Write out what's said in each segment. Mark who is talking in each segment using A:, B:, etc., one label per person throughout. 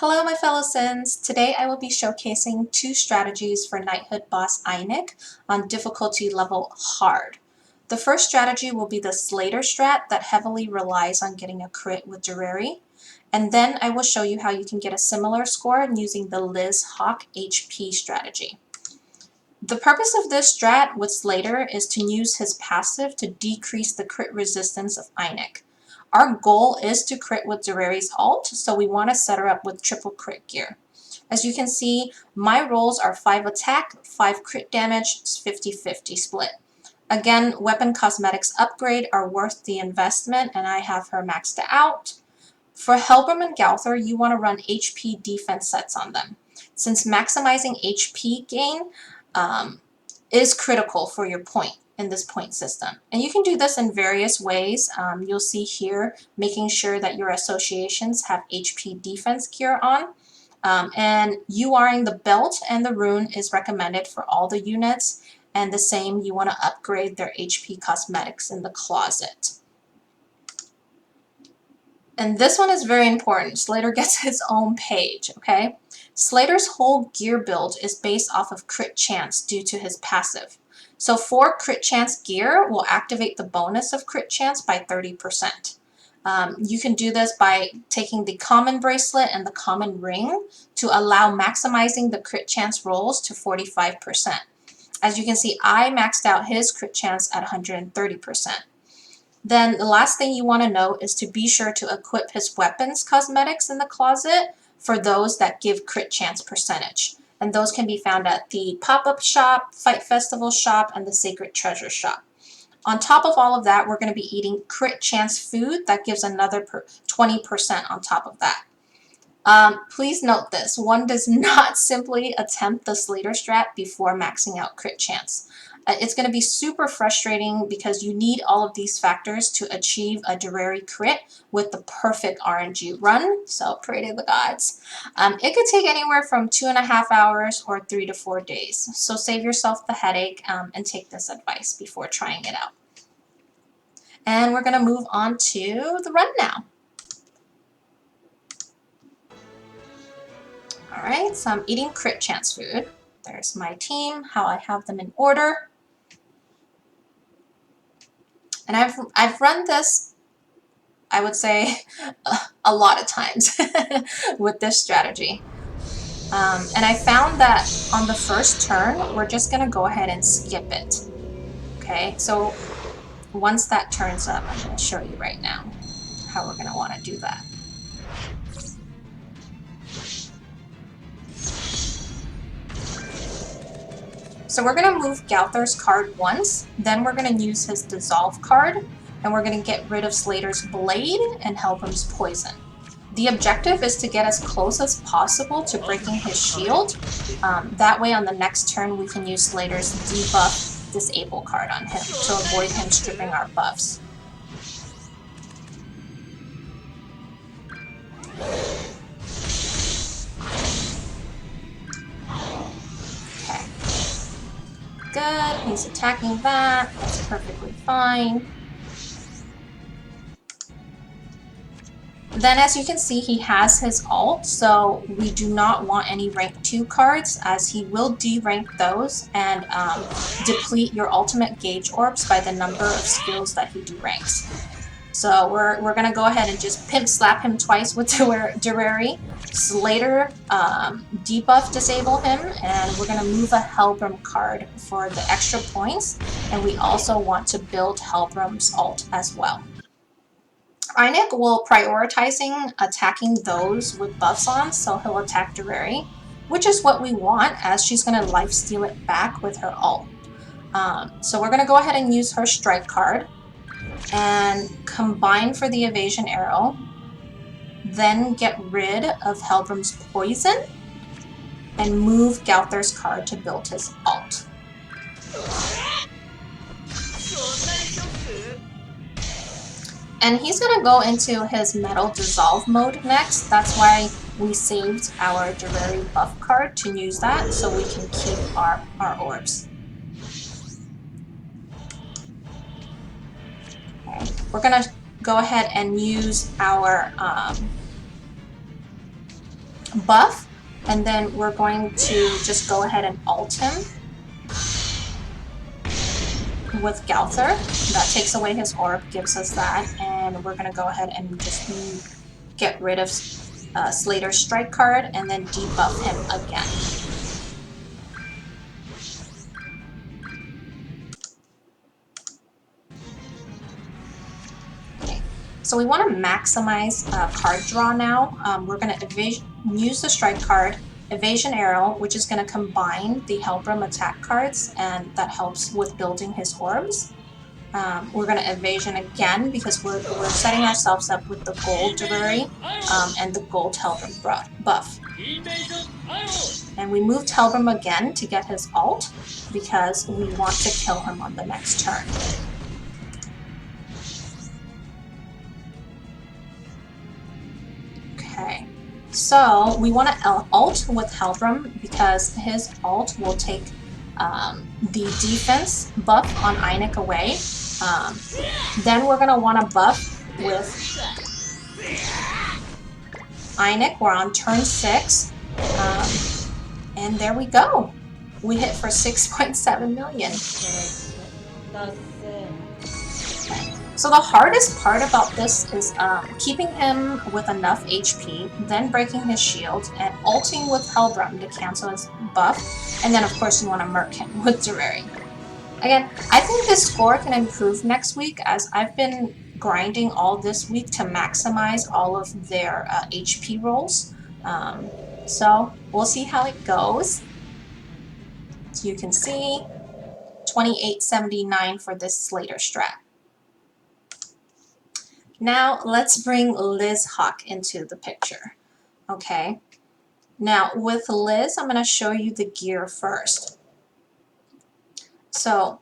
A: Hello my fellow Sins! Today I will be showcasing two strategies for Knighthood boss Einek on difficulty level hard. The first strategy will be the Slater strat that heavily relies on getting a crit with Durari, and then I will show you how you can get a similar score using the LizHawk HP strategy. The purpose of this strat with Slater is to use his passive to decrease the crit resistance of Einek. Our goal is to crit with Durari's ult, so we want to set her up with triple crit gear. As you can see, my rolls are 5 attack, 5 crit damage, 50-50 split. Again, weapon cosmetics upgrade are worth the investment, and I have her maxed out. For Helbram and Gowther, you want to run HP defense sets on them, since maximizing HP gain is critical for your point in this point system. And you can do this in various ways. You'll see here making sure that your associations have HP defense gear on. And URing the belt and the rune is recommended for all the units. And the same, you want to upgrade their HP cosmetics in the closet. And this one is very important. Slater gets his own page, okay? Slater's whole gear build is based off of crit chance due to his passive. So for crit chance gear, we'll activate the bonus of crit chance by 30%. You can do this by taking the common bracelet and the common ring to allow maximizing the crit chance rolls to 45%. As you can see, I maxed out his crit chance at 130%. Then the last thing you want to know is to be sure to equip his weapons cosmetics in the closet for those that give crit chance percentage. And those can be found at the pop-up shop, Fight Festival shop, and the Sacred Treasure shop. On top of all of that, we're going to be eating crit chance food that gives another 20% on top of that. Please note this, one does not simply attempt the Slater strat before maxing out crit chance. It's going to be super frustrating because you need all of these factors to achieve a Durari crit with the perfect RNG run, so pray to the gods. It could take anywhere from 2.5 hours or 3 to 4 days, so save yourself the headache and take this advice before trying it out. And we're going to move on to the run now. Alright, so I'm eating crit chance food. There's my team, how I have them in order. And I've run this, I would say, a lot of times with this strategy. And I found that on the first turn, we're just going to go ahead and skip it. Okay, so once that turns up, I'm going to show you right now how we're going to want to do that. So we're going to move Gowther's card once, then we're going to use his Dissolve card, and we're going to get rid of Slater's Blade and Helbram's Poison. The objective is to get as close as possible to breaking his shield. That way on the next turn we can use Slater's Debuff Disable card on him to avoid him stripping our buffs. Good, he's attacking that, that's perfectly fine. Then as you can see, he has his ult, so we do not want any rank 2 cards as he will derank those and deplete your ultimate gauge orbs by the number of skills that he deranks. So we're going to go ahead and just pimp slap him twice with Durari. Slater debuff disable him, and we're going to move a Helbram card for the extra points, and we also want to build Helbram's ult as well. Einek will prioritizing attacking those with buffs on, so he'll attack Durari, which is what we want as she's going to lifesteal it back with her ult. So we're going to go ahead and use her strike card and combine for the evasion arrow, then get rid of Helbram's Poison and move Gowther's card to build his ult. And he's going to go into his Metal Dissolve mode next. That's why we saved our Durari buff card to use that so we can keep our orbs. Okay. We're going to go ahead and use our buff, and then we're going to just go ahead and ult him with Galther. That takes away his orb, gives us that, and we're going to go ahead and just get rid of Slater's strike card and then debuff him again. Okay. So we want to maximize card draw now. We're going to use the strike card, evasion arrow, which is going to combine the Helbram attack cards, and that helps with building his orbs. We're going to evasion again because we're setting ourselves up with the gold Durari and the gold Helbram buff. And we moved Helbram again to get his ult because we want to kill him on the next turn. Okay, so we want to ult with Helbram because his ult will take the defense buff on Einek away. Then we're going to want to buff with Einek. We're on turn 6. And there we go. We hit for 6.7 million. So the hardest part about this is keeping him with enough HP, then breaking his shield, and ulting with Helbram to cancel his buff. And then of course you want to murk him with Durari. Again, I think this score can improve next week as I've been grinding all this week to maximize all of their HP rolls. So we'll see how it goes. So you can see 2879 for this Slater strat. Now let's bring LizHawk into the picture. Okay. Now with Liz, I'm going to show you the gear first. So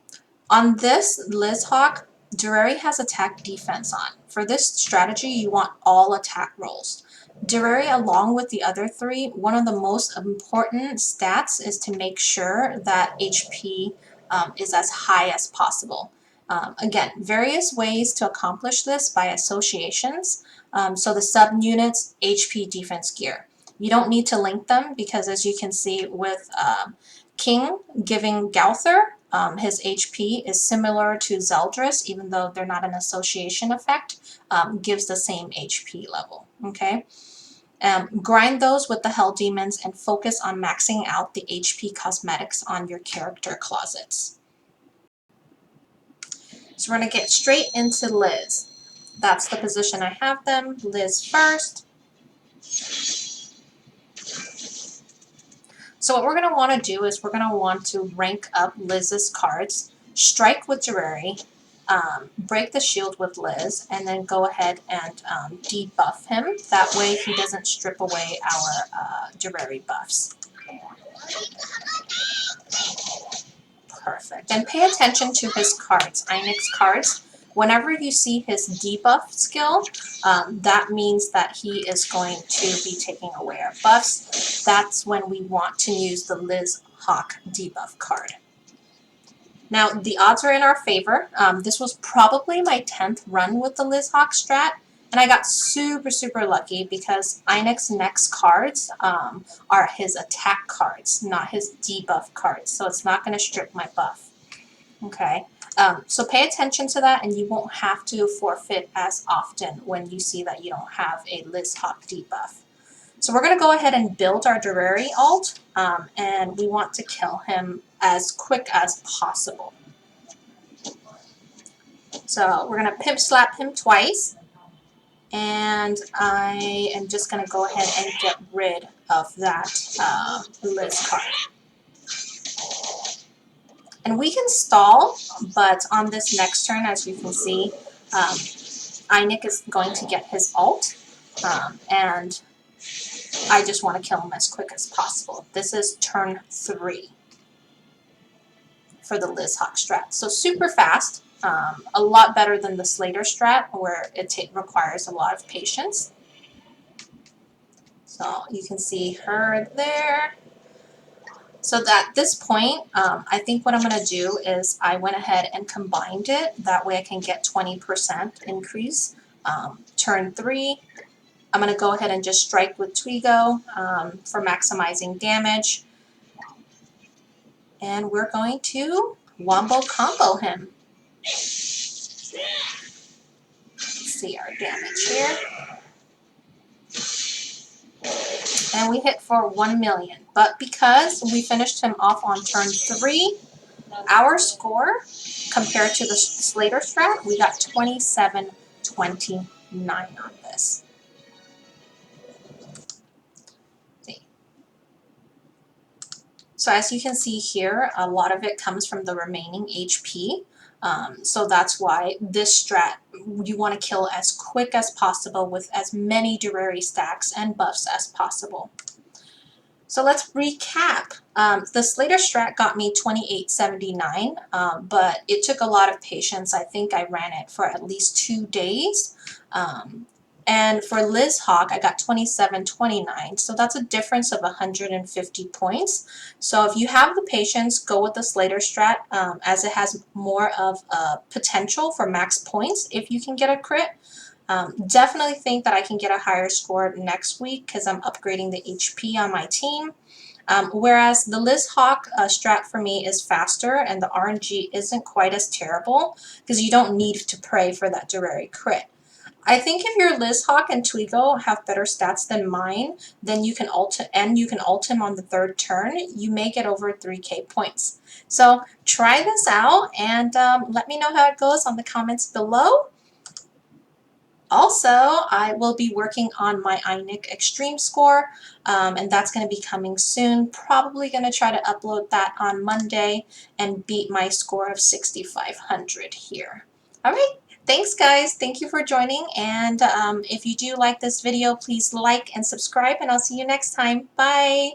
A: on this LizHawk, Durari has attack defense on. For this strategy, you want all attack rolls. Durari, along with the other 3, one of the most important stats is to make sure that HP is as high as possible. Again, various ways to accomplish this by associations. So the subunits, HP, defense, gear. You don't need to link them because as you can see with King giving Galther, his HP is similar to Zeldris, even though they're not an association effect, gives the same HP level, okay? Grind those with the Hell Demons and focus on maxing out the HP cosmetics on your character closets. So we're going to get straight into Liz. That's the position I have them. Liz first. So what we're going to want to do is we're going to want to rank up Liz's cards, strike with Durari, break the shield with Liz, and then go ahead and debuff him. That way he doesn't strip away our Durari buffs. Perfect. And pay attention to his cards, Einek's cards. Whenever you see his debuff skill, that means that he is going to be taking away our buffs. That's when we want to use the LizHawk debuff card. Now, the odds are in our favor. This was probably my 10th run with the LizHawk strat, and I got super, super lucky because Einek's next cards are his attack cards, not his debuff cards, so it's not going to strip my buff. Okay. So pay attention to that, and you won't have to forfeit as often when you see that you don't have a LizHawk debuff. So we're going to go ahead and build our Durari ult, and we want to kill him as quick as possible. So we're going to pimp slap him twice, and I am just going to go ahead and get rid of that Liz card. And we can stall, but on this next turn, as you can see, Einek is going to get his ult, and I just want to kill him as quick as possible. This is turn 3 for the LizHawk strat. So super fast, a lot better than the Slater strat where it requires a lot of patience. So you can see her there. So at this point, I think what I'm going to do is I went ahead and combined it. That way I can get 20% increase. Turn 3, I'm going to go ahead and just strike with Twigo for maximizing damage. And we're going to wombo combo him. Let's see our damage here. And we hit for 1 million. But because we finished him off on turn 3, our score compared to the Slater strat, we got 27-29 on this. So as you can see here, a lot of it comes from the remaining HP. So that's why this strat, you want to kill as quick as possible with as many Durary stacks and buffs as possible. So let's recap. The Slater strat got me 2879, but it took a lot of patience. I think I ran it for at least 2 days. And for LizHawk, I got 2729, so that's a difference of 150 points. So if you have the patience, go with the Slater strat, as it has more of a potential for max points if you can get a crit. Definitely think that I can get a higher score next week because I'm upgrading the HP on my team. Whereas the LizHawk strat for me is faster and the RNG isn't quite as terrible because you don't need to pray for that Durary crit. I think if your LizHawk and Twigo have better stats than mine, then you can ult him on the 3rd turn. You may get over 3k points. So try this out and let me know how it goes on the comments below. Also, I will be working on my Einek Extreme score, and that's going to be coming soon. Probably going to try to upload that on Monday and beat my score of 6,500 here. All right. Thanks, guys. Thank you for joining. And if you do like this video, please like and subscribe, and I'll see you next time. Bye.